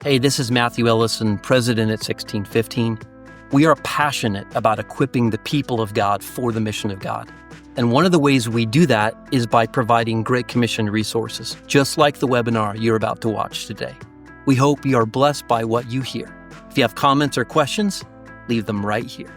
Hey, this is Matthew Ellison, president at 1615. We are passionate about equipping the people of God for the mission of God. And one of the ways we do that is by providing Great Commission resources, just like the webinar you're about to watch today. We hope you are blessed by what you hear. If you have comments or questions, leave them right here.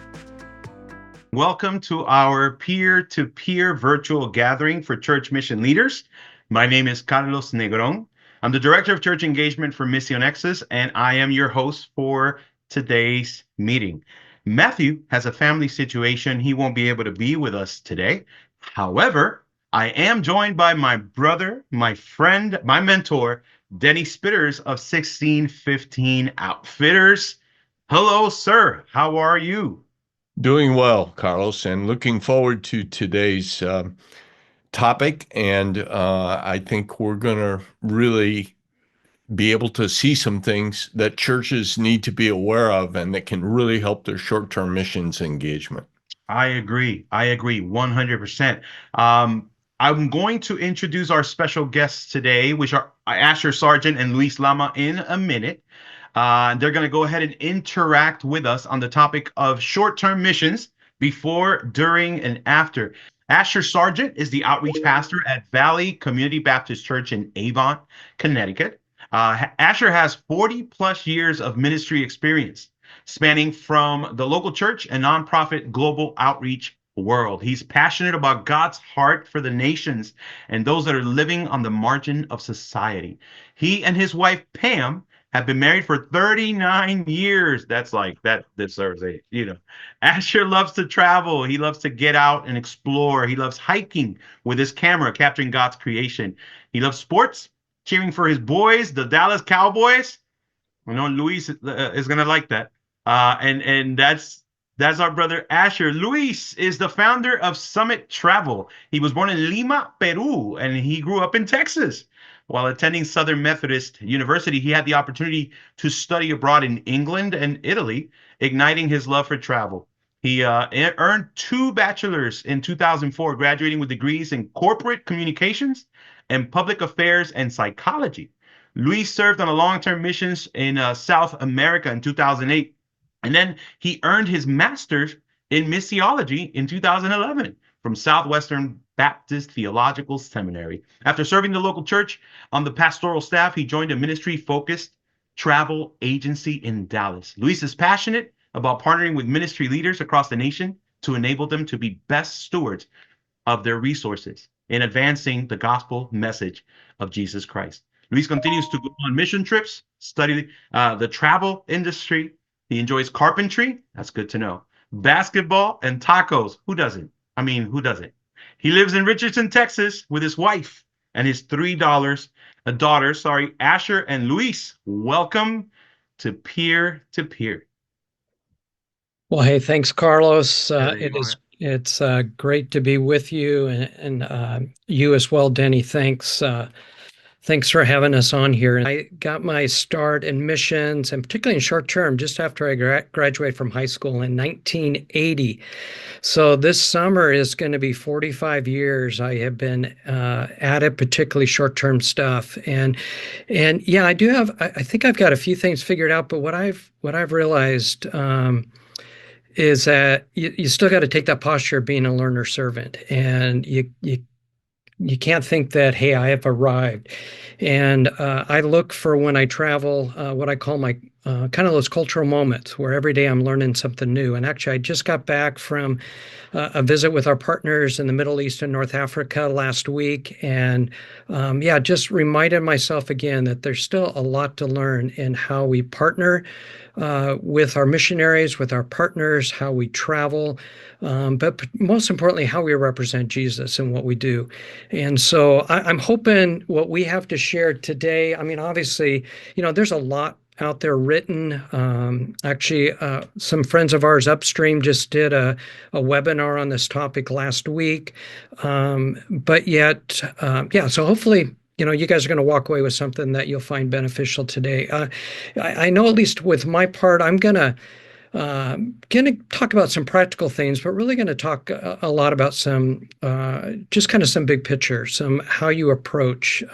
Welcome to our peer-to-peer virtual gathering for church mission leaders. My name is Carlos Negron. I'm the Director of Church Engagement for Mission Nexus, and I am your host for today's meeting. Matthew has a family situation. He won't be able to be with us today. However, I am joined by my brother, my friend, my mentor, Denny Spitters of 1615 Outfitters. Hello, sir. How are you? Doing well, Carlos, and looking forward to today's topic. And I think we're going to really be able to see some things that churches need to be aware of and that can really help their short-term missions engagement. I agree 100%. I'm going to introduce our special guests today, which are Asher Sarjent and Luis Lama, in a minute. They're going to go ahead and interact with us on the topic of short-term missions before, during, and after. Asher Sarjent is the outreach pastor at Valley Community Baptist Church in Avon, Connecticut. Asher has 40 plus years of ministry experience, spanning from the local church and nonprofit global outreach world. He's passionate about God's heart for the nations and those that are living on the margin of society. He and his wife, Pam, have been married for 39 years. That's like, that deserves a, Asher loves to travel. He loves to get out and explore. He loves hiking with his camera, capturing God's creation. He loves sports, cheering for his boys, the Dallas Cowboys. I know Luis is going to like that. And that's our brother Asher. Luis is the founder of Summit Travel. He was born in Lima, Peru, and he grew up in Texas. While attending Southern Methodist University, he had the opportunity to study abroad in England and Italy, igniting his love for travel. He earned 2 bachelors in 2004, graduating with degrees in corporate communications and public affairs and psychology. Luis served on a long-term missions in South America in 2008, and then he earned his master's in missiology in 2011 from Southwestern Baptist Theological Seminary. After serving the local church on the pastoral staff, he joined a ministry-focused travel agency in Dallas. Luis is passionate about partnering with ministry leaders across the nation to enable them to be best stewards of their resources in advancing the gospel message of Jesus Christ. Luis continues to go on mission trips, study the travel industry. He enjoys carpentry. That's good to know. Basketball and tacos. Who doesn't? Who doesn't? He lives in Richardson, Texas, with his wife and his daughter, Asher and Luis. Welcome to Peer to Peer. Well, hey, thanks, Carlos. It's great to be with you, and you as well, Denny. Thanks for having us on here. I got my start in missions, and particularly in short term, just after I graduated from high school in 1980. So this summer is going to be 45 years I have been at it, particularly short-term stuff. And yeah, I do have. I think I've got a few things figured out. But what I've realized is that you still got to take that posture of being a learner servant, and you can't think that, hey, I have arrived. And I look for, when I travel, what I call my kind of those cultural moments where every day I'm learning something new. And actually, I just got back from a visit with our partners in the Middle East and North Africa last week. And just reminded myself again that there's still a lot to learn in how we partner with our missionaries, with our partners, how we travel, but most importantly, how we represent Jesus in what we do. And so I'm hoping what we have to share today, obviously, there's a lot out there written. Some friends of ours upstream just did a webinar on this topic last week. So hopefully, you guys are going to walk away with something that you'll find beneficial today. I know, at least with my part, I'm going to talk about some practical things, but really going to talk a lot about some, just kind of some big picture, some how you approach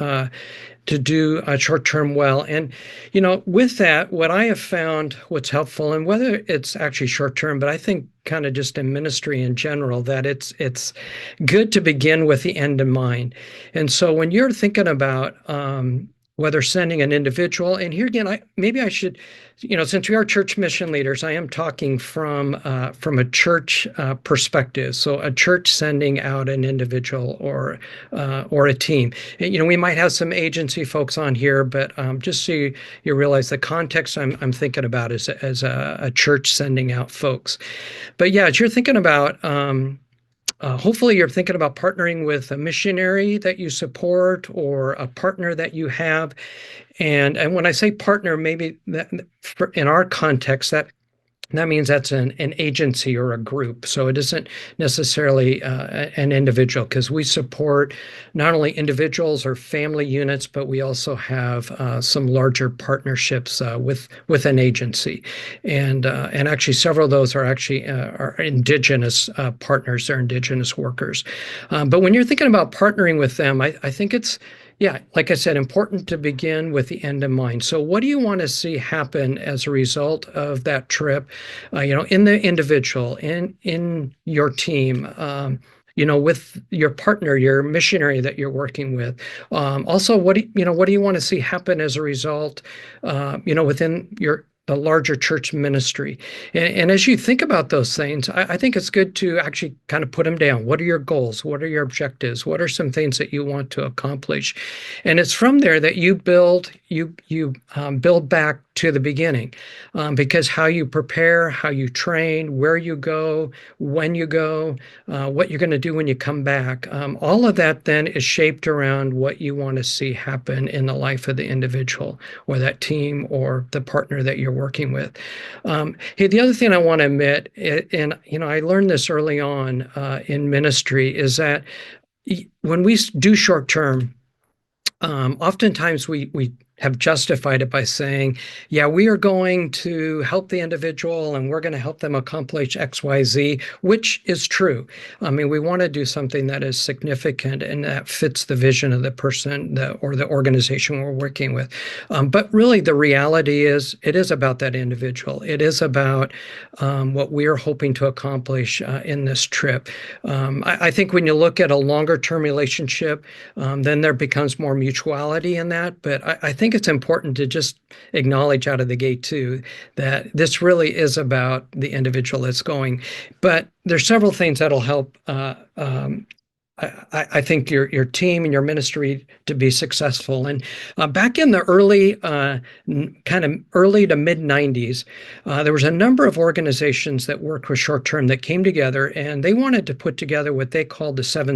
to do short-term well. And, with that, what I have found what's helpful, and whether it's actually short-term, but I think kind of just in ministry in general, that it's good to begin with the end in mind. And so when you're thinking about whether sending an individual, and here again, maybe I should, since we are church mission leaders, I am talking from a church perspective. So a church sending out an individual or a team. And, we might have some agency folks on here, but just so you realize the context I'm thinking about is as a church sending out folks. But yeah, as you're thinking about hopefully you're thinking about partnering with a missionary that you support or a partner that you have. And when I say partner, maybe that in our context, that means that's an agency or a group. So it isn't necessarily an individual, because we support not only individuals or family units, but we also have some larger partnerships with an agency. And actually several of those are actually are indigenous partners, they're indigenous workers. But when you're thinking about partnering with them, I think it's, yeah, like I said, important to begin with the end in mind. So what do you want to see happen as a result of that trip, in the individual, in your team, with your partner, your missionary that you're working with? Also, what do you want to see happen as a result, within the larger church ministry? And as you think about those things, I think it's good to actually kind of put them down. What are your goals? What are your objectives? What are some things that you want to accomplish? And it's from there that you build back to the beginning, because how you prepare, how you train, where you go, when you go, what you're going to do when you come back, all of that then is shaped around what you want to see happen in the life of the individual or that team or the partner that you're working with. Hey, the other thing I want to admit, and I learned this early on in ministry, is that when we do short term, oftentimes we have justified it by saying, yeah, we are going to help the individual and we're going to help them accomplish X, Y, Z, which is true. I mean, we want to do something that is significant and that fits the vision of the person or the organization we're working with. But really, the reality is it is about that individual. It is about what we're hoping to accomplish in this trip. I think when you look at a longer term relationship, then there becomes more mutuality in that. But I think it's important to just acknowledge out of the gate too that this really is about the individual that's going. But there's several things that'll help I think your team and your ministry to be successful. And back in the early to mid 90s, there was a number of organizations that worked with short term that came together, and they wanted to put together what they called the set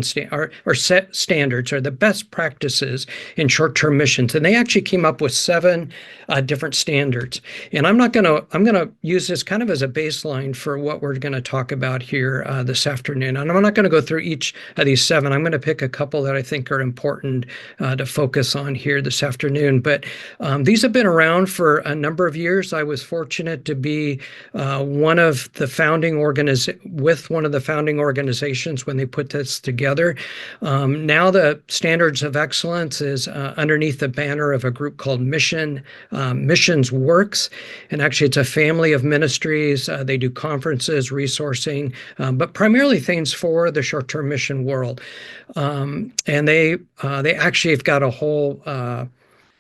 standards, or the best practices in short term missions. And they actually came up with 7 different standards. And I'm going to use this kind of as a baseline for what we're going to talk about here this afternoon. And I'm not going to go through each of these 7. I'm going to pick a couple that I think are important to focus on here this afternoon. But these have been around for a number of years. I was fortunate to be one of the founding organizations when they put this together. Now the Standards of Excellence is underneath the banner of a group called Missions Works. And actually, it's a family of ministries. They do conferences, resourcing, but primarily things for the short-term mission world. And they actually have got a whole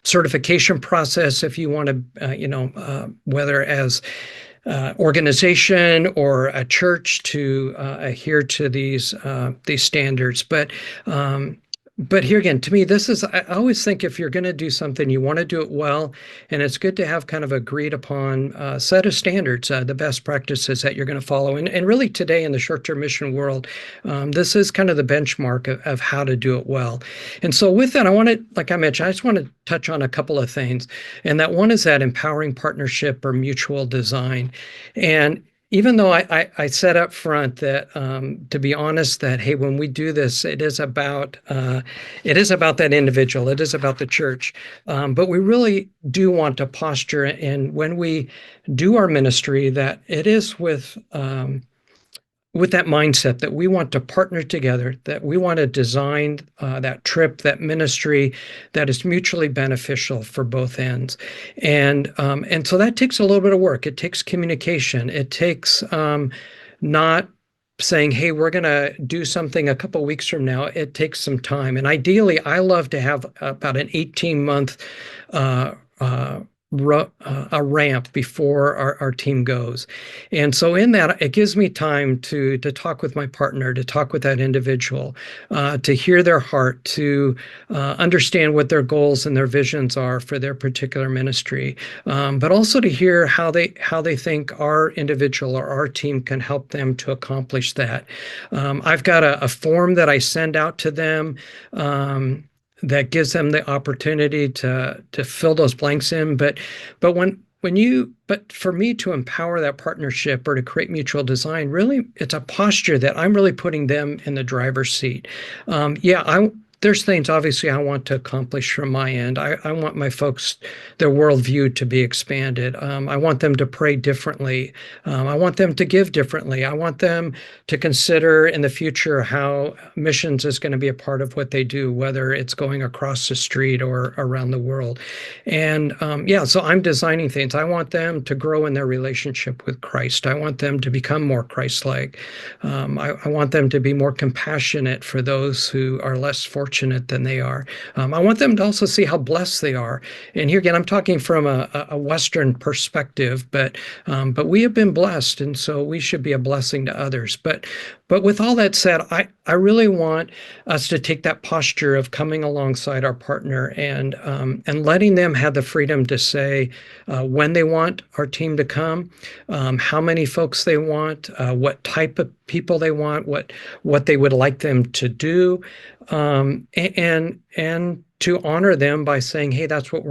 certification process if you want to, whether as organization or a church to adhere to these standards. But here again, to me, I always think if you're going to do something, you want to do it well. And it's good to have kind of agreed upon set of standards, the best practices that you're going to follow. And really today in the short-term mission world, this is kind of the benchmark of how to do it well. And so with that, like I mentioned, I just want to touch on a couple of things. And that one is that empowering partnership or mutual design. And even though I said up front that, to be honest, that, hey, when we do this, it is about that individual, it is about the church, but we really do want to posture, and when we do our ministry, that it is with with that mindset that we want to partner together, that we want to design that trip, that ministry that is mutually beneficial for both ends. And so that takes a little bit of work. It takes communication. It takes not saying, hey, we're going to do something a couple weeks from now. It takes some time. And ideally, I love to have about an 18-month a ramp before our team goes. And so in that, it gives me time to talk with my partner, to talk with that individual, to hear their heart, to understand what their goals and their visions are for their particular ministry, but also to hear how they think our individual or our team can help them to accomplish that. I've got a form that I send out to them, that gives them the opportunity to fill those blanks in. But for me to empower that partnership or to create mutual design, really, it's a posture that I'm really putting them in the driver's seat. There's things obviously I want to accomplish from my end. I want my folks, their worldview to be expanded. I want them to pray differently. I want them to give differently. I want them to consider in the future how missions is going to be a part of what they do, whether it's going across the street or around the world. And so I'm designing things. I want them to grow in their relationship with Christ. I want them to become more Christ-like. I want them to be more compassionate for those who are less fortunate than they are. I want them to also see how blessed they are. And here again, I'm talking from a Western perspective, but we have been blessed, and so we should be a blessing to others. But with all that said, I really want us to take that posture of coming alongside our partner and letting them have the freedom to say when they want our team to come, how many folks they want, what type of people they want, what they would like them to do, and to honor them by saying, hey, that's what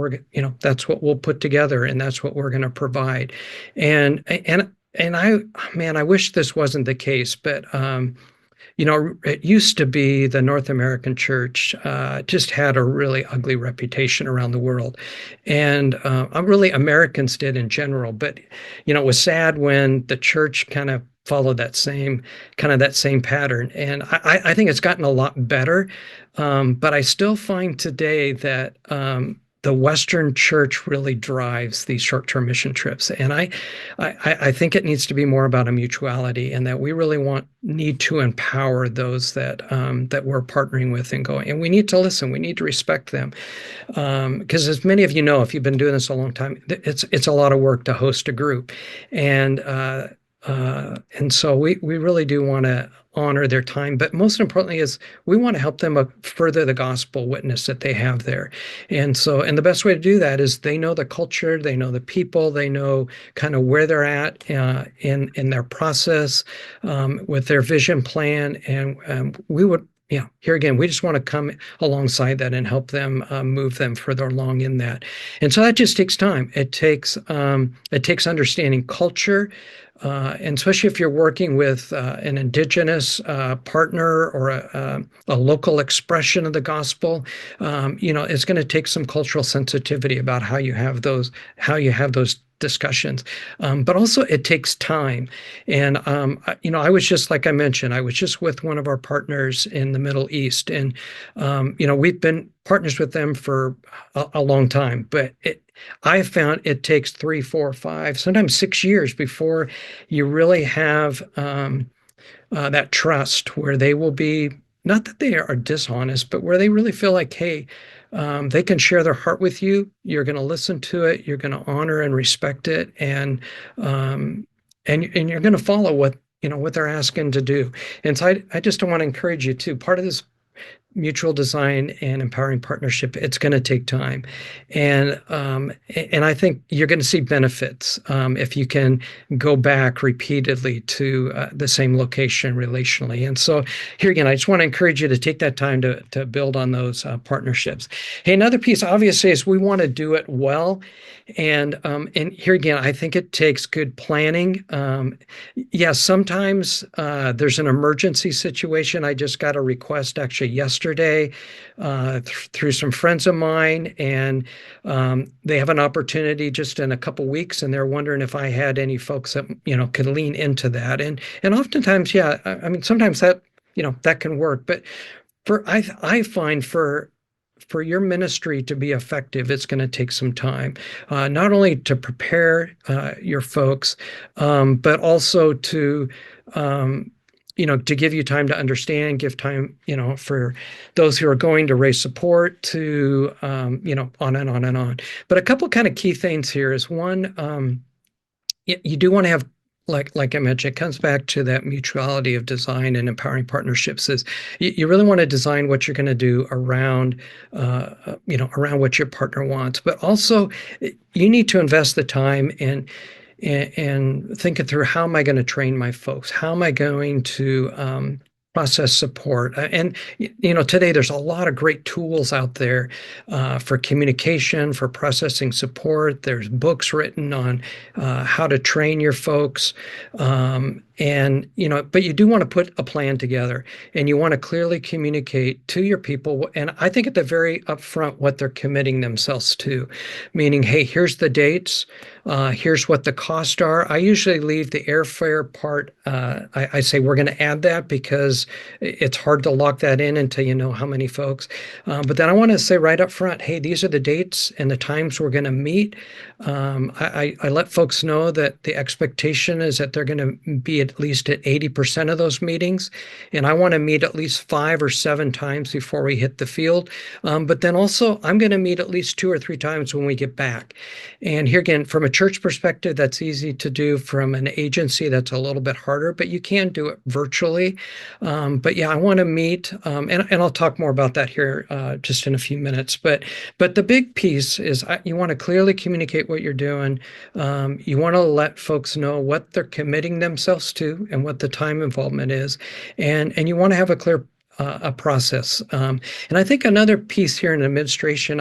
we'll put together, and that's what we're going to provide. And I wish this wasn't the case, but it used to be the North American church just had a really ugly reputation around the world. And really Americans did in general. But, it was sad when the church kind of followed that same pattern. And I think it's gotten a lot better. But I still find today that the Western church really drives these short-term mission trips. And I think it needs to be more about a mutuality, and that we really need to empower those that we're partnering with and going. And we need to listen. We need to respect them. Because as many of you know, if you've been doing this a long time, it's a lot of work to host a group. And so we really do want to honor their time, but most importantly is we want to help them further the gospel witness that they have there. And the best way to do that is they know the culture, they know the people, they know kind of where they're at in their process with their vision plan. And we would, here again, we just want to come alongside that and help them move them further along in that. And so that just takes time. It takes understanding culture, and especially if you're working with an indigenous partner or a local expression of the gospel, it's going to take some cultural sensitivity about how you have those discussions. But also it takes time. And, I was just, like I mentioned, I was just with one of our partners in the Middle East, and, we've been partners with them for a long time, but I found it takes 3, 4, 5, sometimes 6 years before you really have that trust where they will be, not that they are dishonest, but where they really feel like, hey, they can share their heart with you. You're going to listen to it. You're going to honor and respect it, and you're going to follow what they're asking to do. And so I just want to encourage you too. Part of this mutual design and empowering partnership, it's going to take time, and I think you're going to see benefits if you can go back repeatedly to the same location relationally. And so here again, I just want to encourage you to take that time to build on those partnerships. Hey, another piece obviously is we want to do it well, and here again, I think it takes good planning. Sometimes there's an emergency situation. I just got a request actually yesterday yesterday through some friends of mine, and they have an opportunity just in a couple weeks, and they're wondering if I had any folks that could lean into that. And oftentimes, yeah, I mean, sometimes that that can work, but I find for your ministry to be effective, it's going to take some time, not only to prepare your folks, but also to to give you time to understand, give time, for those who are going to raise support, to on and on and on. But a couple kind of key things here is one, you do want to have, like I mentioned, it comes back to that mutuality of design and empowering partnerships. Is you really want to design what you're going to do around, around what your partner wants, but also you need to invest the time and think it through. How am I going to train my folks? How am I going to process support? And today there's a lot of great tools out there for communication, for processing support. There's books written on how to train your folks. And but you do want to put a plan together, and you want to clearly communicate to your people. And I think at the very upfront what they're committing themselves to, meaning, hey, here's the dates, here's what the costs are. I usually leave the airfare part. I say we're going to add that because it's hard to lock that in until you know how many folks. But then I want to say right up front, hey, these are the dates and the times we're going to meet. I let folks know that the expectation is that they're going to be at least at 80% of those meetings. And I want to meet at least 5 or 7 times before we hit the field. But then also I'm going to meet at least 2 or 3 times when we get back. And here again, from a church perspective, that's easy to do. From an agency, that's a little bit harder, but you can do it virtually. But yeah, I want to meet, and I'll talk more about that here just in a few minutes. But the big piece is you want to clearly communicate what you're doing. You want to let folks know what they're committing themselves to and what the time involvement is, and you want to have a clear a process. And I think another piece here in administration,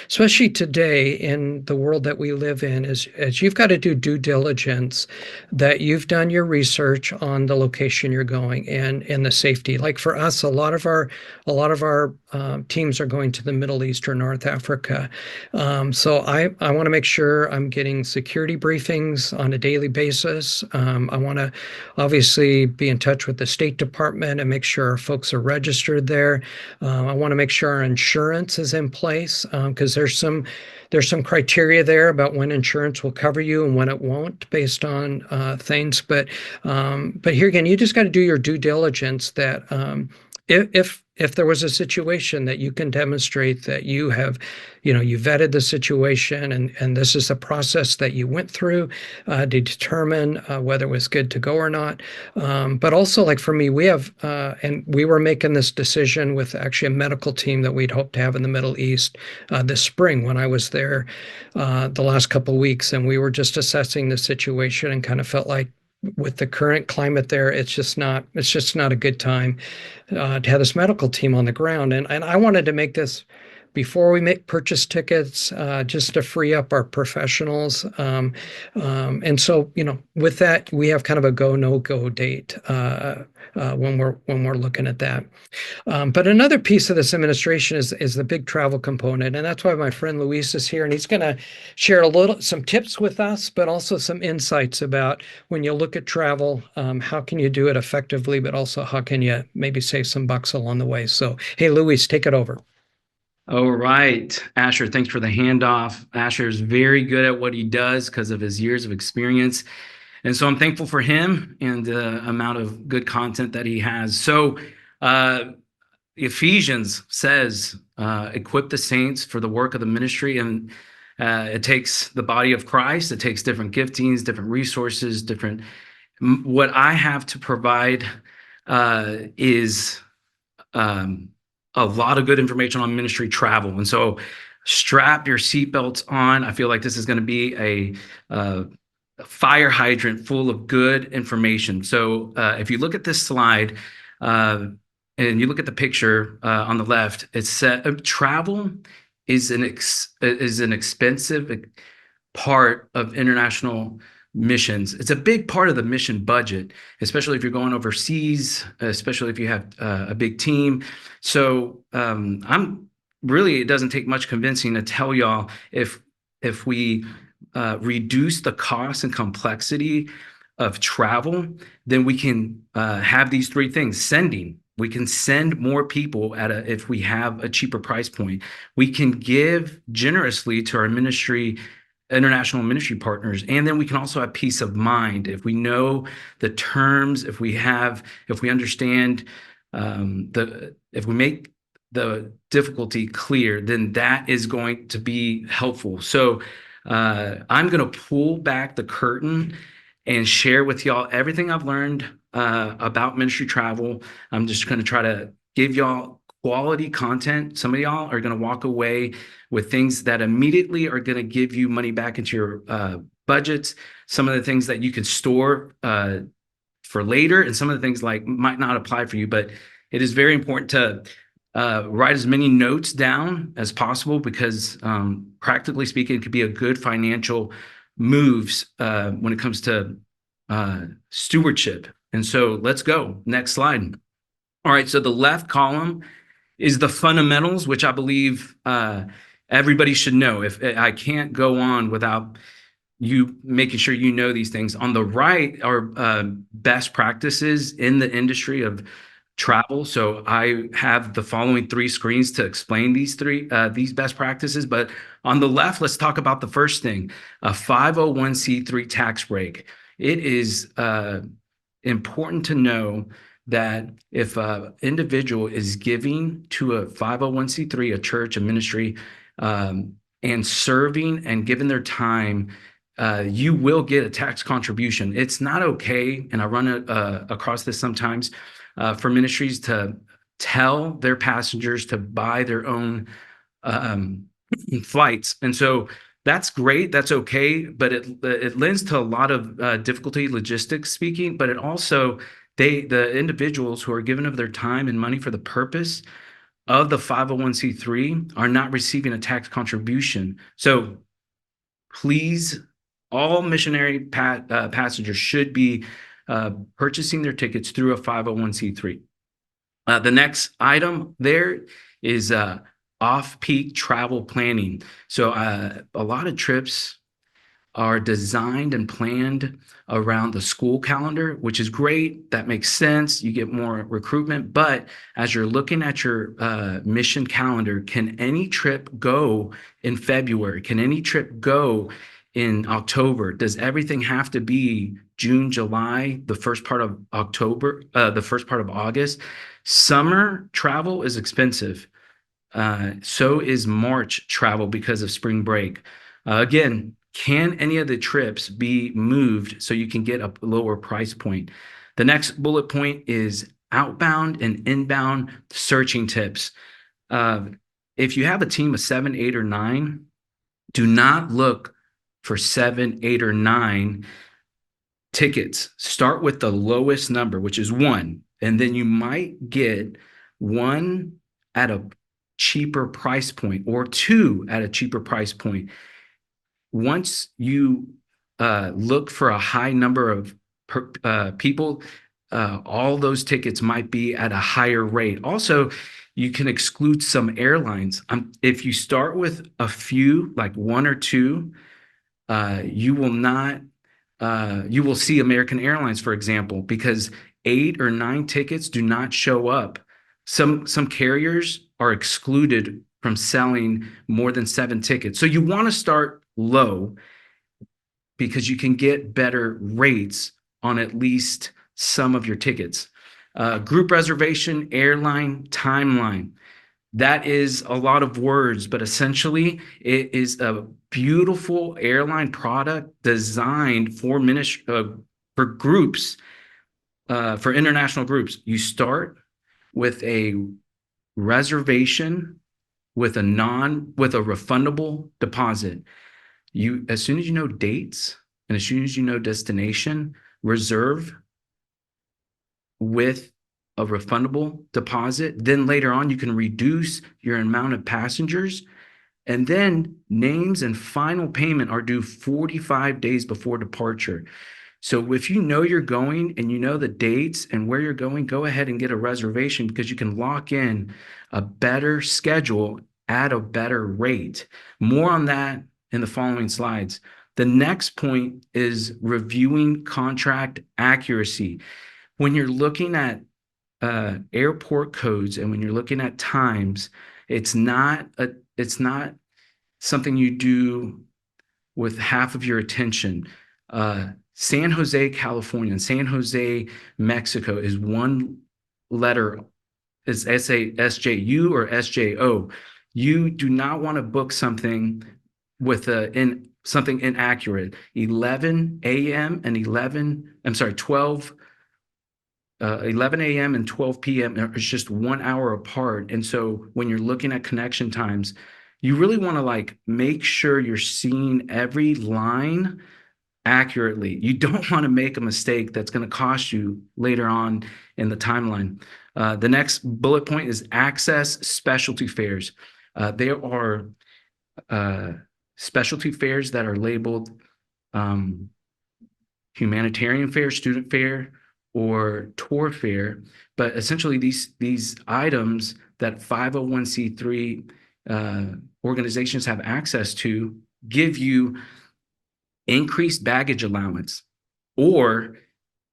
especially today in the world that we live in, is you've got to do due diligence, that you've done your research on the location you're going and the safety. Like for us, a lot of our teams are going to the Middle East or North Africa. So I want to make sure I'm getting security briefings on a daily basis. I want to obviously be in touch with the State Department and make sure our folks are registered there. I want to make sure our insurance is in place, because there's some criteria there about when insurance will cover you and when it won't, based on things. But here again, you just got to do your due diligence, that if there was a situation that you can demonstrate that you have, you vetted the situation, and this is the process that you went through to determine whether it was good to go or not. But also, like for me, we have, and we were making this decision with actually a medical team that we'd hoped to have in the Middle East this spring when I was there the last couple of weeks, and we were just assessing the situation and kind of felt like, with the current climate there, it's just not a good time to have this medical team on the ground. And I wanted to make this before we purchase tickets, just to free up our professionals. And so, with that, we have kind of a go, no go date when we're looking at that. But another piece of this administration is the big travel component. And that's why my friend Luis is here, and he's going to share some tips with us, but also some insights about when you look at travel, how can you do it effectively, but also how can you maybe save some bucks along the way. So, hey, Luis, take it over. All right, Asher, thanks for the handoff. Asher is very good at what he does because of his years of experience. And so I'm thankful for him and the amount of good content that he has. So Ephesians says, equip the saints for the work of the ministry. And it takes the body of Christ. It takes different giftings, different resources, what I have to provide is a lot of good information on ministry travel. And so strap your seatbelts on. I feel like this is going to be a fire hydrant full of good information. So if you look at this slide and you look at the picture on the left, it said travel is an expensive part of international missions. It's a big part of the mission budget, especially if you're going overseas, especially if you have a big team. So it doesn't take much convincing to tell y'all if we reduce the cost and complexity of travel, then we can have these three things. Sending. We can send more people if we have a cheaper price point. We can give generously to our international ministry partners, and then we can also have peace of mind if we know the terms, if we understand if we make the difficulty clear, then that is going to be helpful. So I'm going to pull back the curtain and share with y'all everything I've learned about ministry travel. I'm just going to try to give y'all quality content. Some of y'all are going to walk away with things that immediately are going to give you money back into your budgets. Some of the things that you can store for later, and some of the things might not apply for you, but it is very important to write as many notes down as possible, because practically speaking, it could be a good financial moves when it comes to stewardship. And so let's go. Next slide. All right. So the left column is the fundamentals, which I believe everybody should know. If I can't go on without you making sure you know these things. On the right are best practices in the industry of travel. So I have the following three screens to explain these best practices. But on the left, let's talk about the first thing, a 501c3 tax break. It is important to know that if an individual is giving to a 501c3, a church, a ministry, and serving and giving their time, you will get a tax contribution. It's not okay, and I run across this sometimes, for ministries to tell their passengers to buy their own flights. And so that's great, that's okay, but it lends to a lot of difficulty, logistics speaking, but it also, the individuals who are giving of their time and money for the purpose of the 501c3 are not receiving a tax contribution. So please, all missionary passengers should be purchasing their tickets through a 501c3. The next item there is off-peak travel planning. So a lot of trips are designed and planned around the school calendar, which is great. That makes sense. You get more recruitment. But as you're looking at your mission calendar, can any trip go in February? Can any trip go in October? Does everything have to be June, July, the first part of October, the first part of August? Summer travel is expensive. So is March travel because of spring break. Again, can any of the trips be moved so you can get a lower price point? The next bullet point is outbound and inbound searching tips. If you have a team of 7, 8, or 9, do not look for 7, 8, or 9 tickets. Start with the lowest number, which is 1, and then you might get 1 at a cheaper price point or 2 at a cheaper price point. Once you look for a high number of people, all those tickets might be at a higher rate. Also, you can exclude some airlines. If you start with a few, like 1 or 2, you will see American Airlines, for example, because 8 or 9 tickets do not show up. Some carriers are excluded from selling more than 7 tickets. So you want to start low because you can get better rates on at least some of your tickets. Group reservation, airline, timeline. That is a lot of words, but essentially it is a beautiful airline product designed for groups, for international groups. You start with a reservation with a refundable deposit. As soon as you know dates and as soon as you know destination, reserve with a refundable deposit. Then later on, you can reduce your amount of passengers And then names and final payment are due 45 days before departure. So if you know you're going and you know the dates and where you're going, go ahead and get a reservation, because you can lock in a better schedule at a better rate. More on that in the following slides. The next point is reviewing contract accuracy. When you're looking at airport codes and when you're looking at times, it's not something you do with half of your attention. San Jose, California, and San Jose, Mexico is one letter, is SJU or SJO. You do not want to book something with something inaccurate. 11 a.m. and 11 a.m. and 12 p.m. is just 1 hour apart. And so when you're looking at connection times, you really want to like make sure you're seeing every line accurately. You don't want to make a mistake that's going to cost you later on in the timeline. The next bullet point is access specialty fares. There are specialty fares that are labeled humanitarian fare, student fare, or tour fare, but essentially these items that 501c3 organizations have access to give you increased baggage allowance or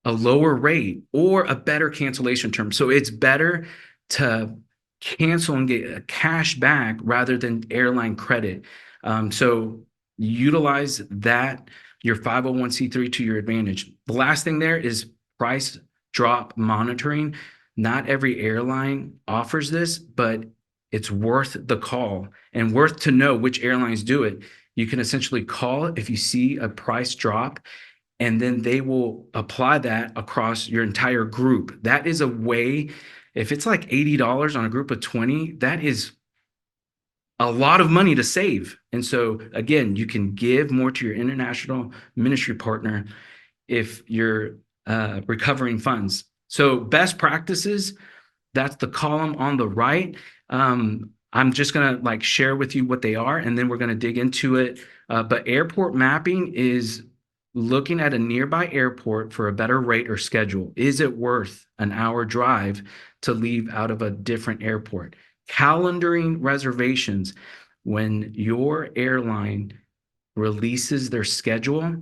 a lower rate or a better cancellation term. So it's better to cancel and get a cash back rather than airline credit. So utilize that, your 501c3, to your advantage. The last thing there is price drop monitoring. Not every airline offers this, but it's worth the call and worth to know which airlines do it. You can essentially call if you see a price drop, and then they will apply that across your entire group. That is a way, if it's like $80 on a group of 20, that is a lot of money to save. And so again, you can give more to your international ministry partner if you're recovering funds. So best practices, that's the column on the right. I'm just going to like share with you what they are, and then we're going to dig into it. But airport mapping is looking at a nearby airport for a better rate or schedule. Is it worth an hour drive to leave out of a different airport? Calendaring reservations. When your airline releases their schedule,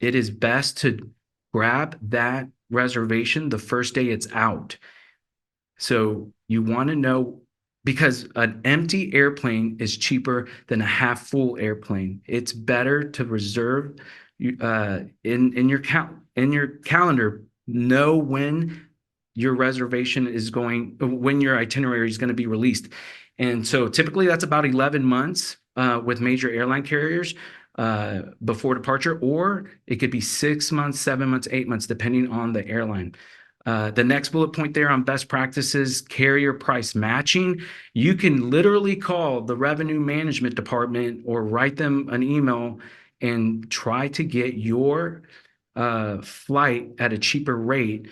it is best to grab that reservation the first day it's out. So you want to know, because an empty airplane is cheaper than a half full airplane. It's better to reserve in your calendar, know when your reservation is going, when your itinerary is going to be released. And so typically that's about 11 months with major airline carriers before departure, or it could be 6 months, 7 months, 8 months, depending on the airline. The next bullet point there on best practices, carrier price matching. You can literally call the revenue management department or write them an email and try to get your flight at a cheaper rate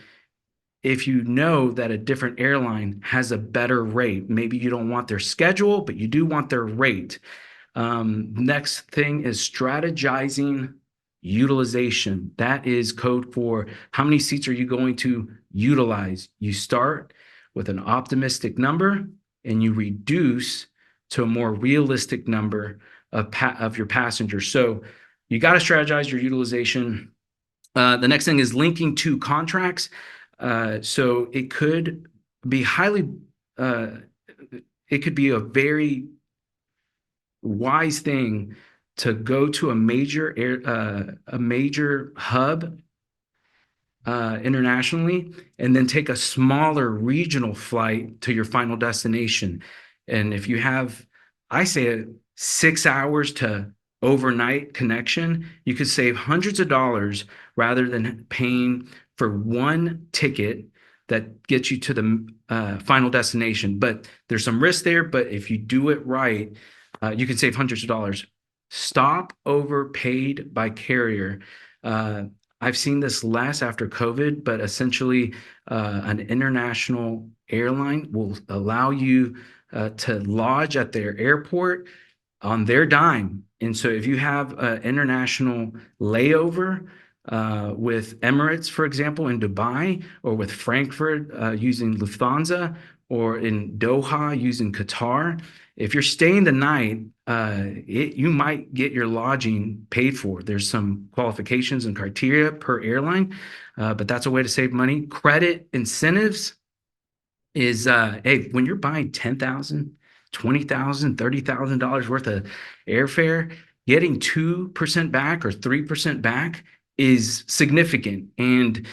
if you know that a different airline has a better rate. Maybe you don't want their schedule, but you do want their rate. Next thing is strategizing utilization. That is code for how many seats are you going to utilize. You start with an optimistic number and you reduce to a more realistic number of your passengers. So you got to strategize your utilization. The next thing is linking to contracts. So it could be it could be a very wise thing to go to a major hub internationally, and then take a smaller regional flight to your final destination. And if you have, I say, 6 hours to overnight connection, you could save hundreds of dollars rather than paying for one ticket that gets you to the final destination. But there's some risk there, but if you do it right, you can save hundreds of dollars. Stop overpaid by carrier. I've seen this less after COVID, but essentially an international airline will allow you to lodge at their airport on their dime. And so if you have an international layover with Emirates, for example, in Dubai, or with Frankfurt using Lufthansa, or in Doha using Qatar, if you're staying the night, you might get your lodging paid for. There's some qualifications and criteria per airline, but that's a way to save money. Credit incentives is, hey, when you're buying $10,000, $20,000, $30,000 worth of airfare, getting 2% back or 3% back is significant, and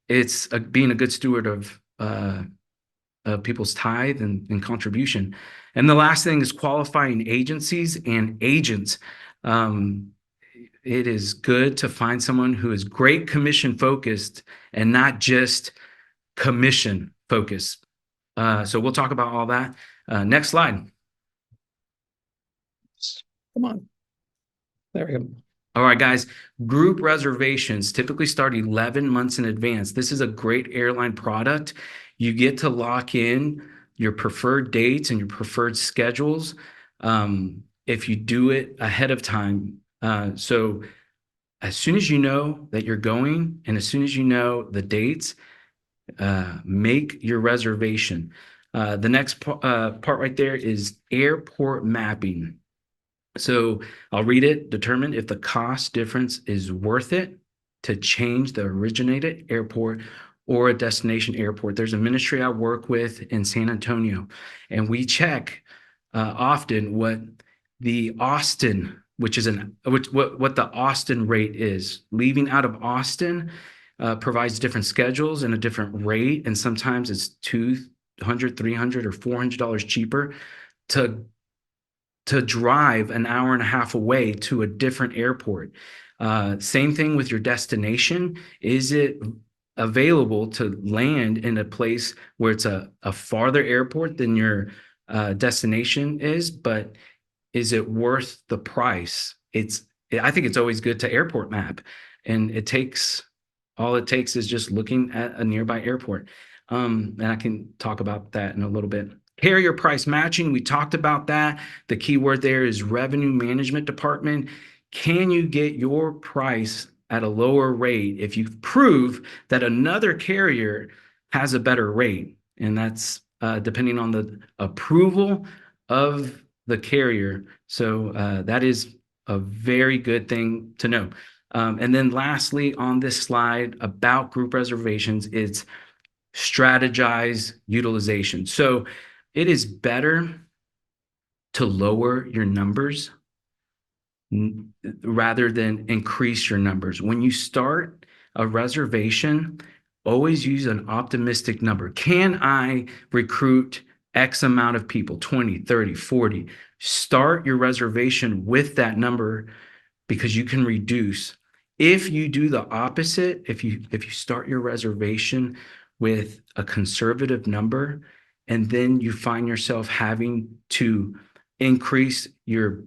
it's being a good steward of people's tithe and contribution. And the last thing is qualifying agencies and agents. It is good to find someone who is great commission focused and not just commission focused. So we'll talk about all that. Next slide. Come on. There we go. All right, guys. Group reservations typically start 11 months in advance. This is a great airline product. You get to lock in your preferred dates and your preferred schedules if you do it ahead of time. So as soon as you know that you're going, and as soon as you know the dates, make your reservation. The next part right there is airport mapping. So I'll read it. Determine if the cost difference is worth it to change the originated airport or a destination airport. There's a ministry I work with in San Antonio, and we check often what the Austin, what the Austin rate is. Leaving out of Austin provides different schedules and a different rate, and sometimes it's $200, $300, or $400 cheaper to drive an hour and a half away to a different airport. Same thing with your destination. Is it available to land in a place where it's a farther airport than your destination is, but is it worth the price? I think it's always good to airport map, and all it takes is just looking at a nearby airport. And I can talk about that in a little bit. Carrier price matching, we talked about that. The key word there is revenue management department. Can you get your price at a lower rate if you prove that another carrier has a better rate? And that's depending on the approval of the carrier. So that is a very good thing to know. And then lastly, on this slide about group reservations, it's strategize utilization. So it is better to lower your numbers rather than increase your numbers. When you start a reservation, always use an optimistic number. Can I recruit X amount of people, 20, 30, 40? Start your reservation with that number, because you can reduce. If you do the opposite, if you start your reservation with a conservative number, and then you find yourself having to increase your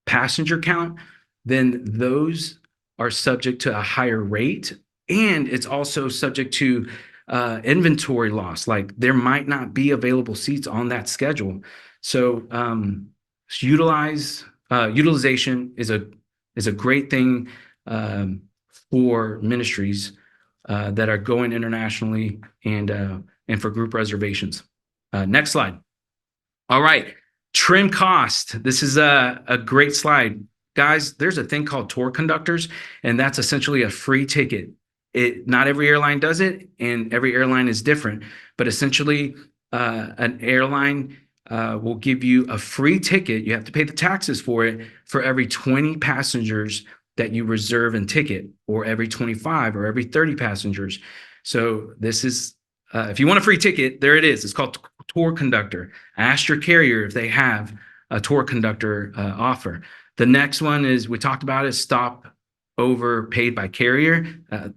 passenger count, then those are subject to a higher rate. And it's also subject to inventory loss. Like, there might not be available seats on that schedule. So utilization is a great thing for ministries that are going internationally, and for group reservations. Next slide. All right. Trim cost. This is a great slide. Guys, there's a thing called tour conductors, and that's essentially a free ticket. Not every airline does it, and every airline is different, but essentially an airline will give you a free ticket. You have to pay the taxes for it for every 20 passengers that you reserve and ticket, or every 25 or every 30 passengers. So this is, if you want a free ticket, there it is. It's called tour conductor. Ask your carrier if they have a tour conductor offer. The next one is, we talked about, is stop over paid by carrier,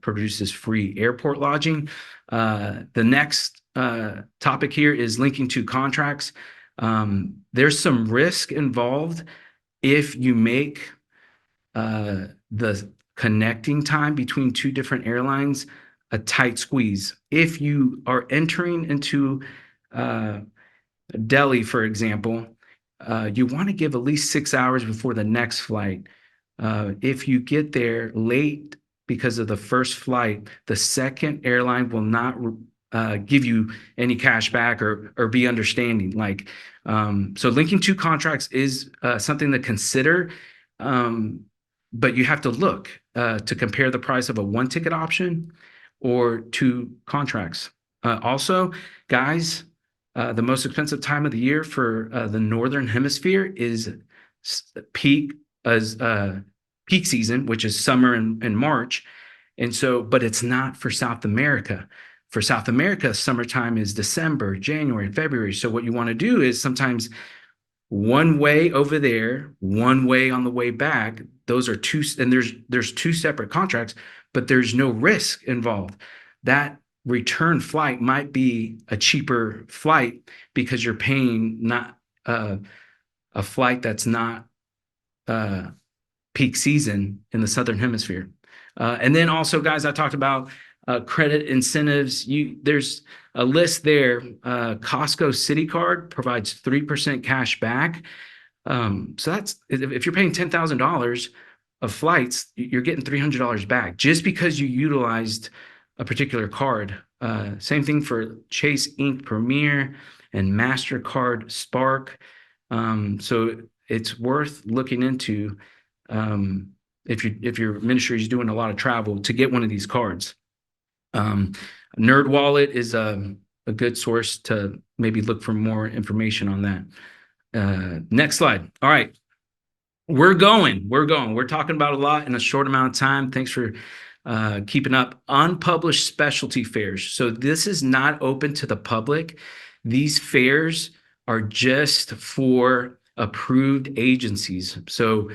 produces free airport lodging. The next topic here is linking to contracts. There's some risk involved if you make the connecting time between two different airlines a tight squeeze. If you are entering into Delhi, for example, you want to give at least 6 hours before the next flight. If you get there late because of the first flight, the second airline will not give you any cash back or be understanding. Like, so linking two contracts is something to consider, but you have to look to compare the price of a one ticket option or two contracts. Also, guys, the most expensive time of the year for the Northern Hemisphere is peak season, which is summer and March. And so, but it's not for South America. For South America, summertime is December, January, February. So what you want to do is sometimes one way over there, one way on the way back. Those are two, and there's two separate contracts, but there's no risk involved. That return flight might be a cheaper flight because you're paying not a flight that's not peak season in the Southern Hemisphere. And then also, guys, I talked about credit incentives. There's a list there. Costco City Card provides 3% cash back. So that's, if you're paying $10,000 of flights, you're getting $300 back just because you utilized a particular card. Same thing for Chase Ink Premier and MasterCard Spark. So it's worth looking into if your ministry is doing a lot of travel to get one of these cards. NerdWallet is a good source to maybe look for more information on that. Next slide. All right. We're going. We're talking about a lot in a short amount of time. Thanks for keeping up. Unpublished specialty fairs. So this is not open to the public. These fairs are just for approved agencies. So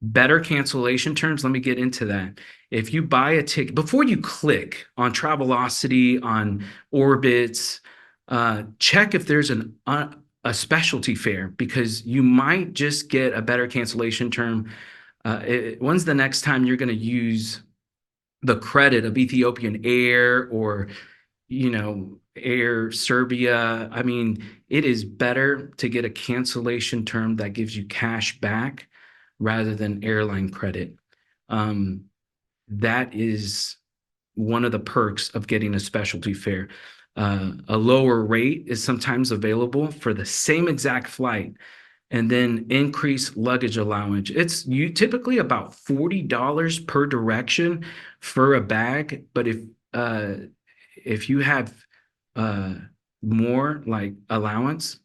better cancellation terms. Let me get into that. If you buy a ticket, before you click on Travelocity, on Orbitz, check if there's a specialty fair, because you might just get a better cancellation term. When's the next time you're going to use the credit of Ethiopian Air or, Air Serbia? I mean, it is better to get a cancellation term that gives you cash back rather than airline credit. That is one of the perks of getting a specialty fare. A lower rate is sometimes available for the same exact flight, and then increased luggage allowance. It's typically about $40 per direction for a bag, but if you have more like allowance,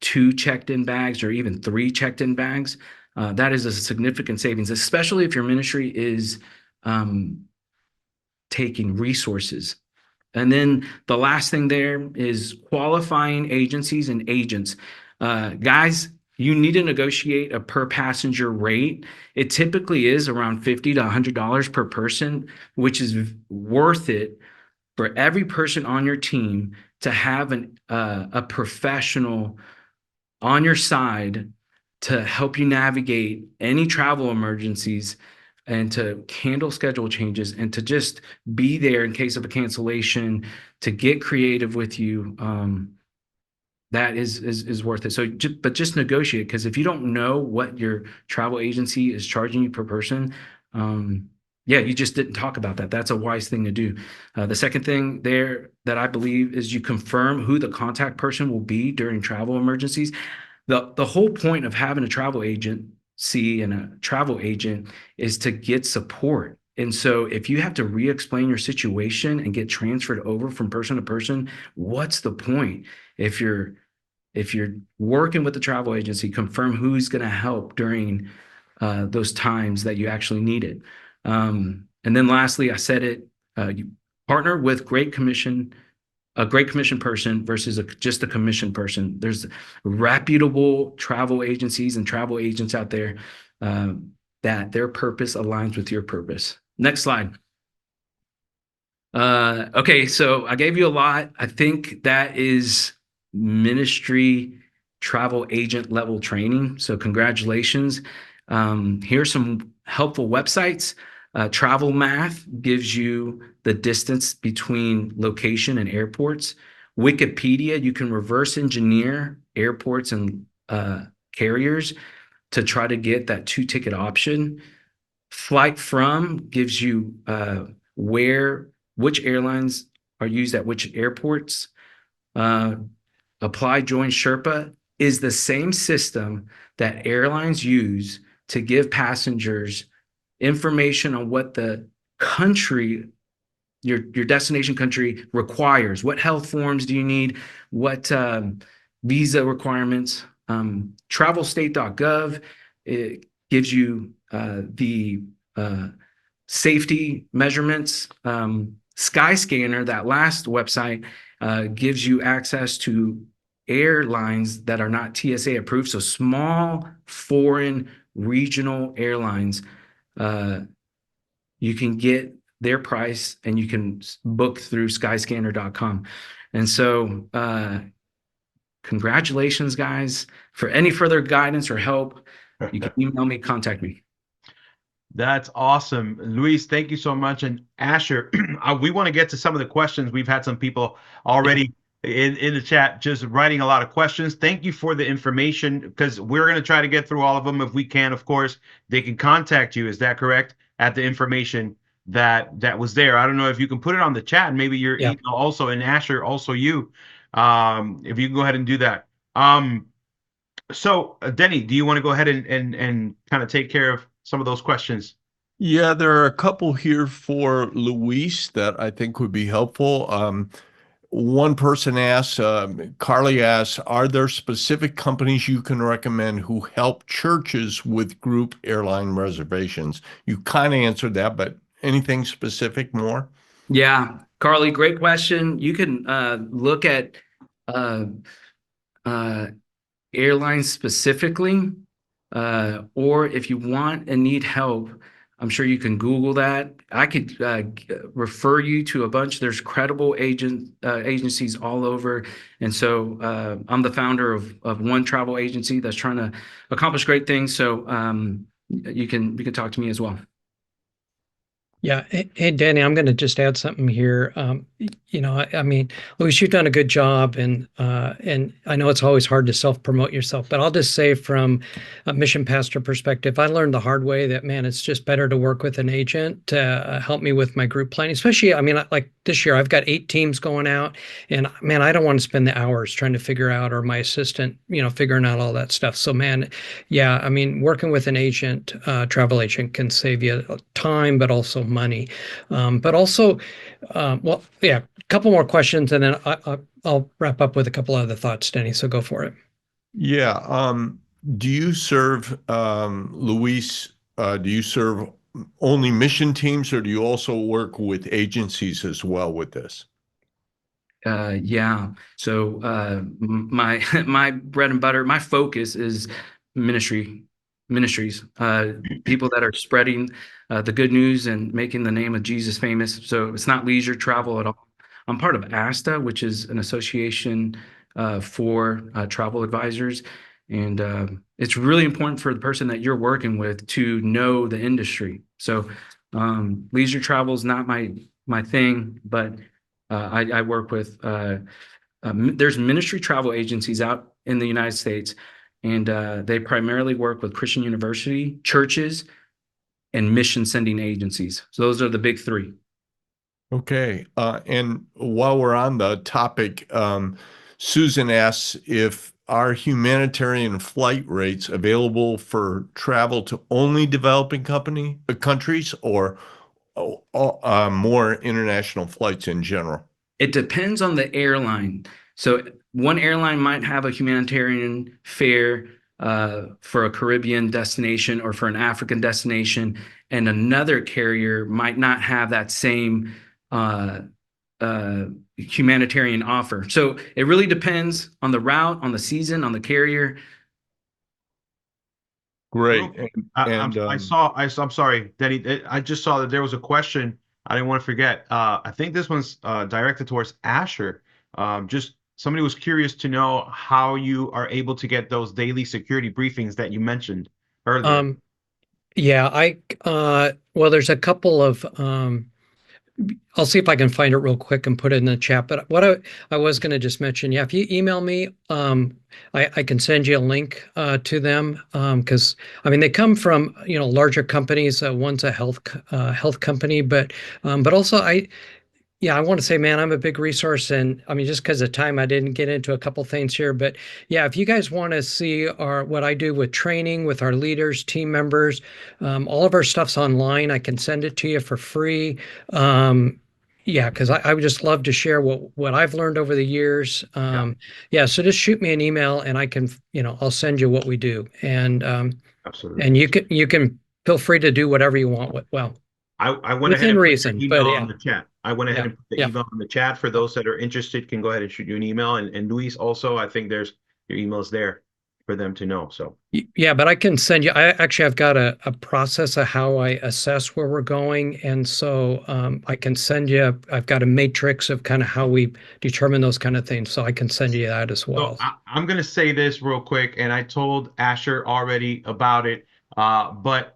2 checked-in bags or even 3 checked-in bags, that is a significant savings, especially if your ministry is taking resources. And then the last thing there is qualifying agencies and agents. Guys, you need to negotiate a per passenger rate. It typically is around $50 to $100 per person, which is worth it for every person on your team to have a professional on your side to help you navigate any travel emergencies and to handle schedule changes and to just be there in case of a cancellation, to get creative with you. That is worth it. So, but just negotiate, because if you don't know what your travel agency is charging you per person, you just didn't talk about that. That's a wise thing to do. The second thing there that I believe is you confirm who the contact person will be during travel emergencies. The whole point of having a travel agency and a travel agent is to get support. And so if you have to re-explain your situation and get transferred over from person to person, what's the point? If you're working with the travel agency, confirm who's going to help during those times that you actually need it. And then lastly, I said it, you partner with a great commission person versus just a commission person. There's reputable travel agencies and travel agents out there that their purpose aligns with your purpose. Next slide. Okay, so I gave you a lot. I think that is ministry travel agent level training. So congratulations. Here's some helpful websites. Travel Math gives you the distance between location and airports. Wikipedia, you can reverse engineer airports and carriers to try to get that 2-ticket option. Flight From gives you which airlines are used at which airports. Apply Join Sherpa is the same system that airlines use to give passengers information on what the country, your destination country, requires. What health forms do you need? What visa requirements? Travelstate.gov, it gives you the safety measurements. Skyscanner, that last website, gives you access to airlines that are not TSA approved. So small foreign regional airlines, you can get their price and you can book through skyscanner.com. And so congratulations, guys. For any further guidance or help, you can email me, contact me. That's awesome. Luis, thank you so much. And Asher, we want to get to some of the questions. We've had some people already in the chat just writing a lot of questions. Thank you for the information, because we're going to try to get through all of them if we can. Of course, they can contact you. Is that correct? At the information that was there. I don't know if you can put it on the chat, and maybe your email also, and Asher, also you, if you can go ahead and do that. So Denny, do you want to go ahead and kind of take care of some of those questions? Yeah, there are a couple here for Luis that I think would be helpful. One person asks, Carly asks, are there specific companies you can recommend who help churches with group airline reservations? You kind of answered that, but anything specific more? Yeah, Carly, great question. You can look at airlines specifically, or if you want and need help, I'm sure you can Google that. I could refer you to a bunch. There's credible agencies all over. And so I'm the founder of one travel agency that's trying to accomplish great things. So you can talk to me as well. Yeah. Hey, Danny, I'm going to just add something here. I mean, Luis, you've done a good job, and I know it's always hard to self-promote yourself, but I'll just say from a mission pastor perspective, I learned the hard way that, man, it's just better to work with an agent to help me with my group planning. Especially, I mean, like this year, I've got 8 teams going out, and man, I don't want to spend the hours trying to figure out, or my assistant, figuring out all that stuff. So, man, yeah, I mean, working with an agent, travel agent, can save you time, but also money. But also, well, yeah, a couple more questions, and then I'll wrap up with a couple other thoughts, Denny. So go for it. Yeah. Do you serve, Luis, do you serve only mission teams, or do you also work with agencies as well with this? Yeah. So my bread and butter, my focus is ministries, people that are spreading the good news and making the name of Jesus famous. So it's not leisure travel at all. I'm part of ASTA, which is an association for travel advisors. And it's really important for the person that you're working with to know the industry. So leisure travel is not my thing, but I work with, there's ministry travel agencies out in the United States, and they primarily work with Christian university, churches, and mission sending agencies. So those are the big 3. Okay. And while we're on the topic, Susan asks if are humanitarian flight rates available for travel to only developing countries, or more international flights in general? It depends on the airline. So one airline might have a humanitarian fare for a Caribbean destination or for an African destination, and another carrier might not have that same humanitarian offer. So it really depends on the route, on the season, on the carrier. Great. I'm sorry, Denny. I just saw that there was a question. I didn't want to forget. I think this one's directed towards Asher. Just somebody was curious to know how you are able to get those daily security briefings that you mentioned earlier. Yeah, well, there's a couple of I'll see if I can find it real quick and put it in the chat. But what I was going to just mention, yeah, if you email me, I can send you a link to them because I mean they come from larger companies. One's a health company, but also I want to say, man, I'm a big resource, and I mean, just because of time, I didn't get into a couple things here, but yeah, if you guys want to see what I do with training with our leaders, team members, all of our stuff's online. I can send it to you for free. Yeah, because I would just love to share what I've learned over the years. Yeah, so just shoot me an email, and I can, I'll send you what we do, and Absolutely. you can feel free to do whatever you want with, well, I went ahead within and put reason, the but email yeah. on the chat. I went ahead Yeah, and put the yeah. email on the chat for those that are interested can go ahead and shoot you an email. And Luis also, I think there's your emails there for them to know. So Yeah, but I can send you. I've got a process of how I assess where we're going, and so I can send you. I've got a matrix of kind of how we determine those kind of things, so I can send you that as So well. I'm gonna say this real quick, and I told Asher already about it, but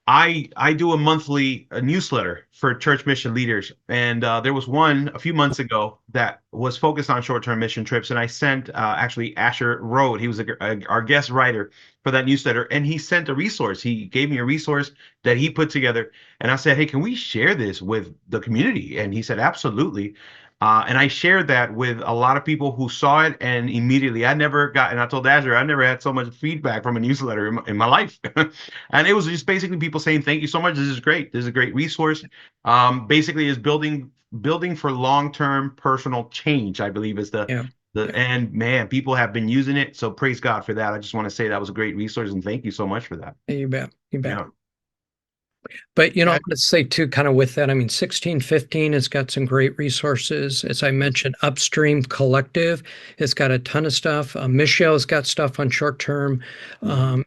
I do a monthly newsletter for church mission leaders, and there was one a few months ago that was focused on short-term mission trips, and I sent actually Asher Road. He was our guest writer for that newsletter, and he sent a resource. He gave me a resource that he put together, and I said, "Hey, can we share this with the community?" And he said, "Absolutely." And I shared that with a lot of people who saw it, and immediately and I told Azure, I never had so much feedback from a newsletter in my life. And it was just basically people saying, "Thank you so much. This is great. This is a great resource." Basically is building for long-term personal change, I believe is Yeah, yeah. and man, people have been using it. So praise God for that. I just want to say that was a great resource and thank you so much for that. You bet. You bet. Yeah. But I Yeah. want to say too, kind of with that, I mean, 1615 has got some great resources. As I mentioned, Upstream Collective has got a ton of stuff. Michelle's got stuff on short term.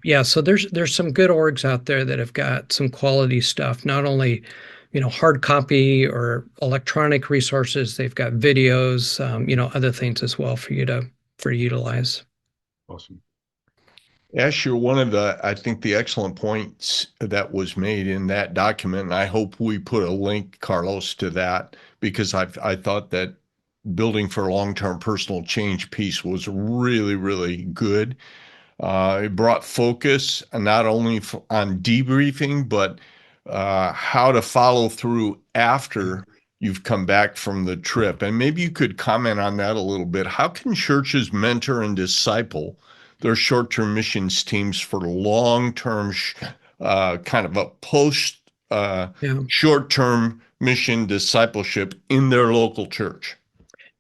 Yeah, so there's some good orgs out there that have got some quality stuff. Not only, hard copy or electronic resources, they've got videos, other things as well for you to utilize. Awesome. Asher, one of I think the excellent points that was made in that document, and I hope we put a link, Carlos, to that, because I thought that building for long-term personal change piece was really, really good. It brought focus not only on debriefing, but how to follow through after you've come back from the trip. And maybe you could comment on that a little bit. How can churches mentor and disciple their short-term missions teams for long-term kind of a post Yeah. short-term mission discipleship in their local church?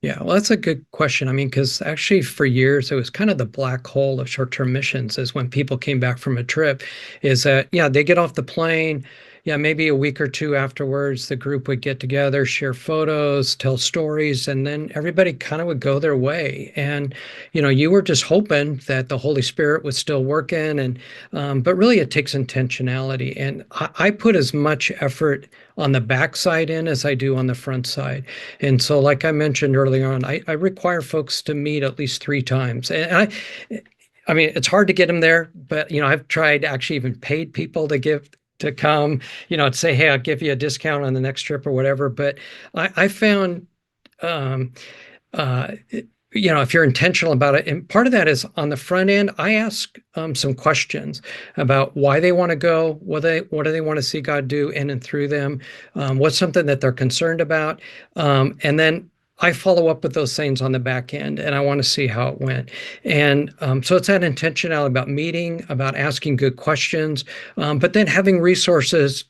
Yeah, well, that's a good question. I mean, because actually for years, it was kind of the black hole of short-term missions is when people came back from a trip, is that, yeah, they get off the plane. Yeah, maybe a week or two afterwards, the group would get together, share photos, tell stories, and then everybody kind of would go their way. And, you were just hoping that the Holy Spirit was still working. But really it takes intentionality. And I put as much effort on the backside in as I do on the front side. And so, like I mentioned earlier on, I require folks to meet at least 3 times. And I mean, it's hard to get them there, but I've tried actually even paid people to come, to say, hey, I'll give you a discount on the next trip or whatever. But I found, um, if you're intentional about it, and part of that is on the front end, I ask some questions about why they want to go, what do they want to see God do in and through them, what's something that they're concerned about, and then I follow up with those things on the back end, and I want to see how it went. And so it's that intentionality about meeting, about asking good questions, but then having resources.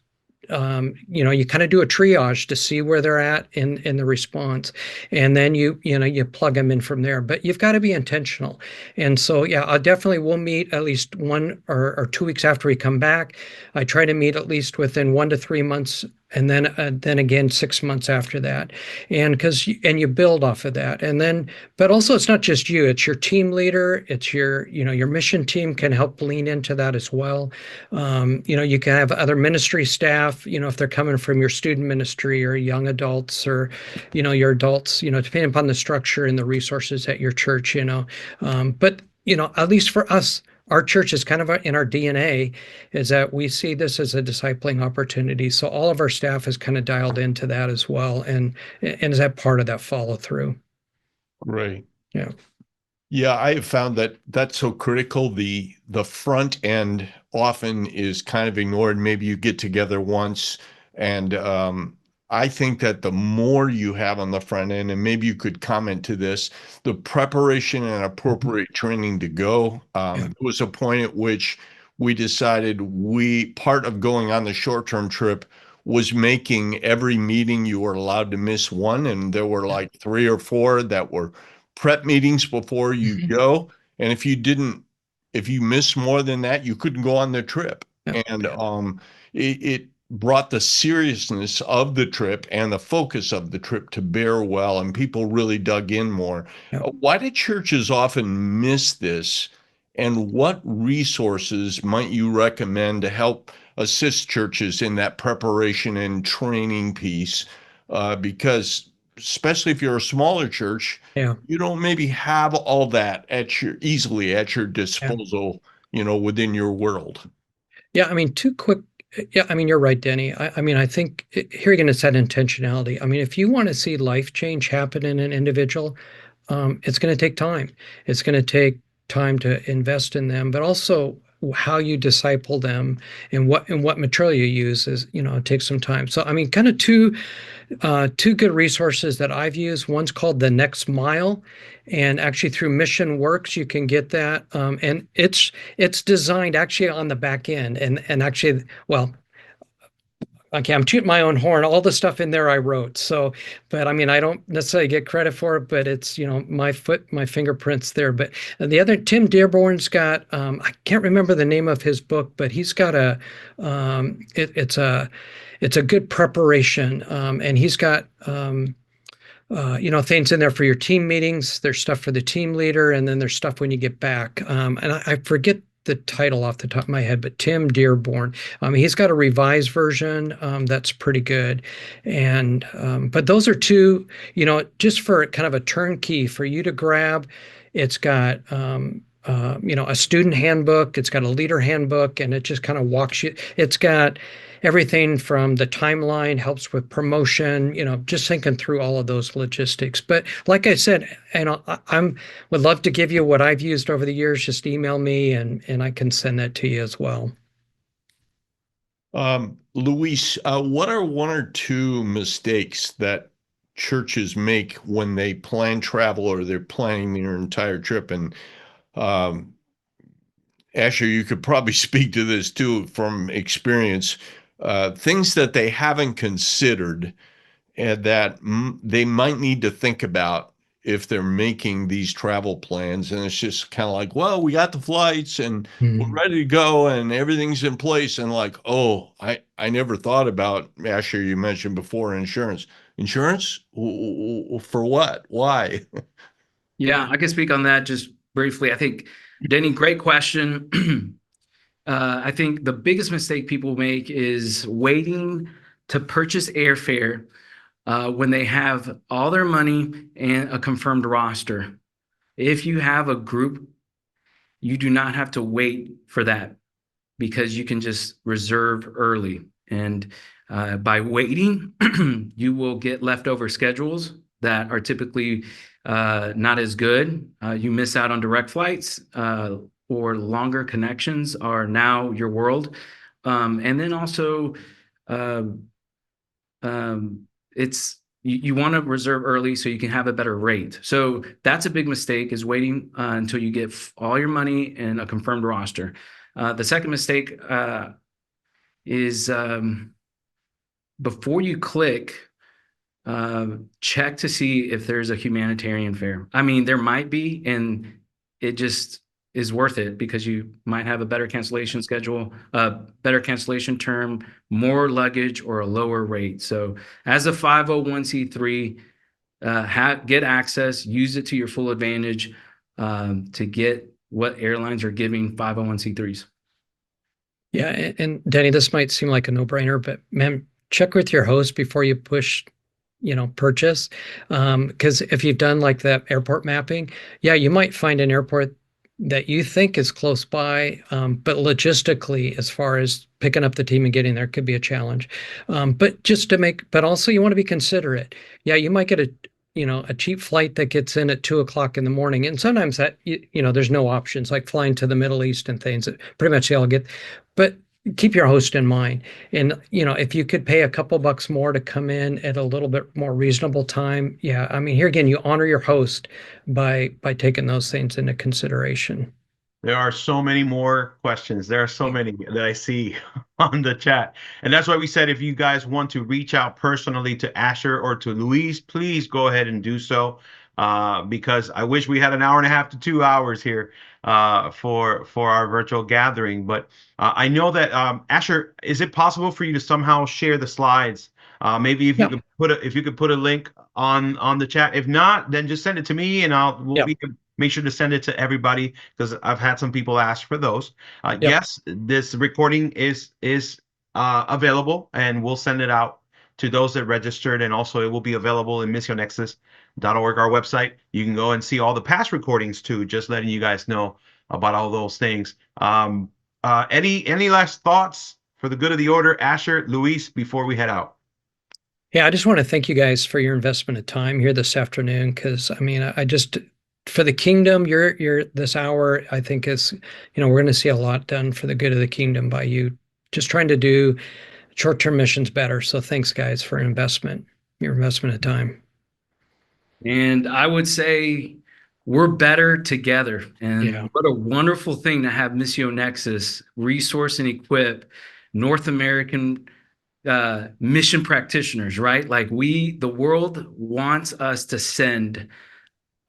You kind of do a triage to see where they're at in the response, and then you plug them in from there. But you've got to be intentional. And so, yeah, I definitely will meet at least 1 or 2 weeks after we come back. I try to meet at least within 1 to 3 months, and then again 6 months after that, and you build off of that. And then, but also it's not just you; it's your team leader, it's your mission team can help lean into that as well. You can have other ministry staff, if they're coming from your student ministry or young adults or, your adults, depending upon the structure and the resources at your church, but, at least for us, our church is kind of in our DNA, is that we see this as a discipling opportunity. So all of our staff is kind of dialed into that as well, and is that part of that follow through. Right. Yeah. Yeah, I have found that that's so critical. The front end often is kind of ignored. Maybe you get together once, and I think that the more you have on the front end, and maybe you could comment to this, the preparation and appropriate training to go. There was a point at which we decided part of going on the short-term trip was making every meeting you were allowed to miss one, and there were like 3 or 4 that were prep meetings before you go. And if you miss more than that, you couldn't go on the trip. And it brought the seriousness of the trip and the focus of the trip to bear well, and people really dug in more. Why do churches often miss this? And what resources might you recommend to help assist churches in that preparation and training piece? Because especially if you're a smaller church, you don't maybe have all that easily at your disposal, within your world. Yeah, I mean, you're right, Denny. I mean, I think here again, it's that intentionality. I mean, if you want to see life change happen in an individual, it's going to take time. It's going to take time to invest in them, but also how you disciple them and what material you use it takes some time. So, I mean, kind of two good resources that I've used. One's called The Next Mile, and actually through Mission Works you can get that. And it's designed actually on the back end, and actually, well, okay, I'm tooting my own horn. All the stuff in there I wrote. So, but I mean, I don't necessarily get credit for it, but it's, my fingerprints there. But the other, Tim Dearborn's got, I can't remember the name of his book, but he's got it's a good preparation. And he's got, things in there for your team meetings. There's stuff for the team leader, and then there's stuff when you get back. And I forget the title off the top of my head, but Tim Dearborn, he's got a revised version that's pretty good. And but those are two, just for kind of a turnkey for you to grab. It's got a student handbook, it's got a leader handbook, and it just kind of walks you. It's got everything from the timeline, helps with promotion, just thinking through all of those logistics. But like I said, would love to give you what I've used over the years. Just email me and I can send that to you as well. Luis, what are 1 or 2 mistakes that churches make when they plan travel or they're planning their entire trip? And Asher, you could probably speak to this too from experience. Things that they haven't considered and that they might need to think about if they're making these travel plans. And it's just kind of like, well, we got the flights and we're ready to go and everything's in place. And like, oh, I never thought about, Asher, you mentioned before, insurance. Insurance? For what? Why? Yeah, I can speak on that just briefly. I think, Denny, great question. I think the biggest mistake people make is waiting to purchase airfare when they have all their money and a confirmed roster. If you have a group, you do not have to wait for that because you can just reserve early. And by waiting, you will get leftover schedules that are typically not as good. You miss out on direct flights. Or longer connections are now your world. And then also, it's you want to reserve early so you can have a better rate. So that's a big mistake, is waiting until you get all your money and a confirmed roster. The second mistake is before you click, check to see if there's a humanitarian fare. I mean, there might be, and it just is worth it because you might have a better cancellation schedule, a better cancellation term, more luggage, or a lower rate. So as a 501c3, get access, use it to your full advantage to get what airlines are giving 501c3s. Yeah, and Denny, this might seem like a no-brainer, but man, check with your host before you push purchase, because if you've done like that airport mapping, yeah, you might find an airport that you think is close by, but logistically, as far as picking up the team and getting there, could be a challenge. But also you want to be considerate. Yeah, you might get a cheap flight that gets in at 2 o'clock in the morning, and sometimes that there's no options, like flying to the Middle East and things that pretty much they all get. But keep your host in mind, and if you could pay a couple bucks more to come in at a little bit more reasonable time, yeah, I mean, here again, you honor your host by taking those things into consideration. There are so many more questions. There are so many that I see on the chat. And that's why we said if you guys want to reach out personally to Asher or to Luis, please go ahead and do so. Because I wish we had an hour and a half to 2 hours here for our virtual gathering. But I know that Asher, is it possible for you to somehow share the slides? Maybe if you could put a link on the chat. If not, then just send it to me, and we can make sure to send it to everybody, because I've had some people ask for those. Yes, this recording is available, and we'll send it out to those that registered, and also it will be available in missionexus.org, our website. You can go and see all the past recordings too, just letting you guys know about all those things. Any last thoughts for the good of the order, Asher, Luis, before we head out? Yeah, I just want to thank you guys for your investment of time here this afternoon, because I mean, I just, for the kingdom, you're this hour, I think is, we're going to see a lot done for the good of the kingdom by you just trying to do short-term missions better. So thanks, guys, for your investment of time. And I would say we're better together. And what a wonderful thing to have Missio Nexus resource and equip North American mission practitioners, right? Like the world wants us to send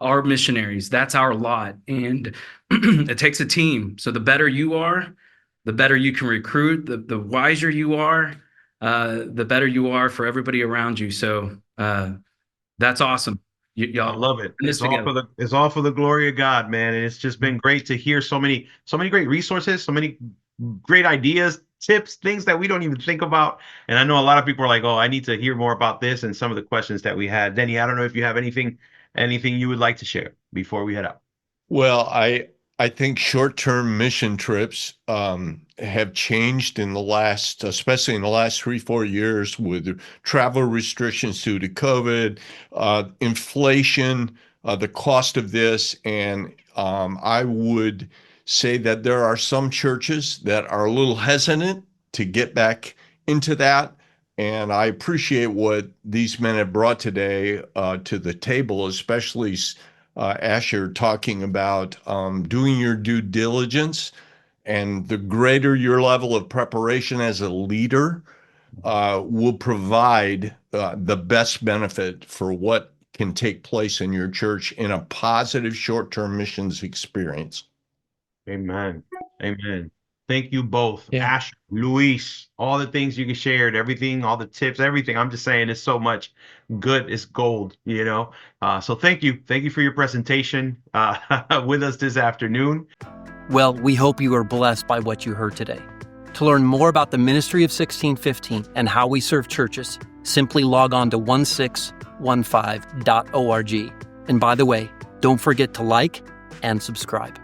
our missionaries. That's our lot. And it takes a team. So the better you are, the better you can recruit, the wiser you are, the better you are for everybody around you. So that's awesome. Y'all, I love it. It's all for the glory of God, man. And it's just been great to hear so many great resources, so many great ideas, tips, things that we don't even think about. And I know a lot of people are like, oh, I need to hear more about this, and some of the questions that we had. Denny, I don't know if you have anything you would like to share before we head out. Well, I think short-term mission trips have changed especially in the last 3-4 years, with travel restrictions due to COVID, inflation, the cost of this. And I would say that there are some churches that are a little hesitant to get back into that. And I appreciate what these men have brought today to the table, especially Asher talking about doing your due diligence. And the greater your level of preparation as a leader will provide the best benefit for what can take place in your church in a positive short-term missions experience. Amen. Amen. Thank you both. Ash, Luis, all the things you shared, everything, all the tips, everything. I'm just saying, it's so much good. It's gold, So thank you. Thank you for your presentation with us this afternoon. Well, we hope you are blessed by what you heard today. To learn more about the ministry of 1615 and how we serve churches, simply log on to 1615.org. And by the way, don't forget to like and subscribe.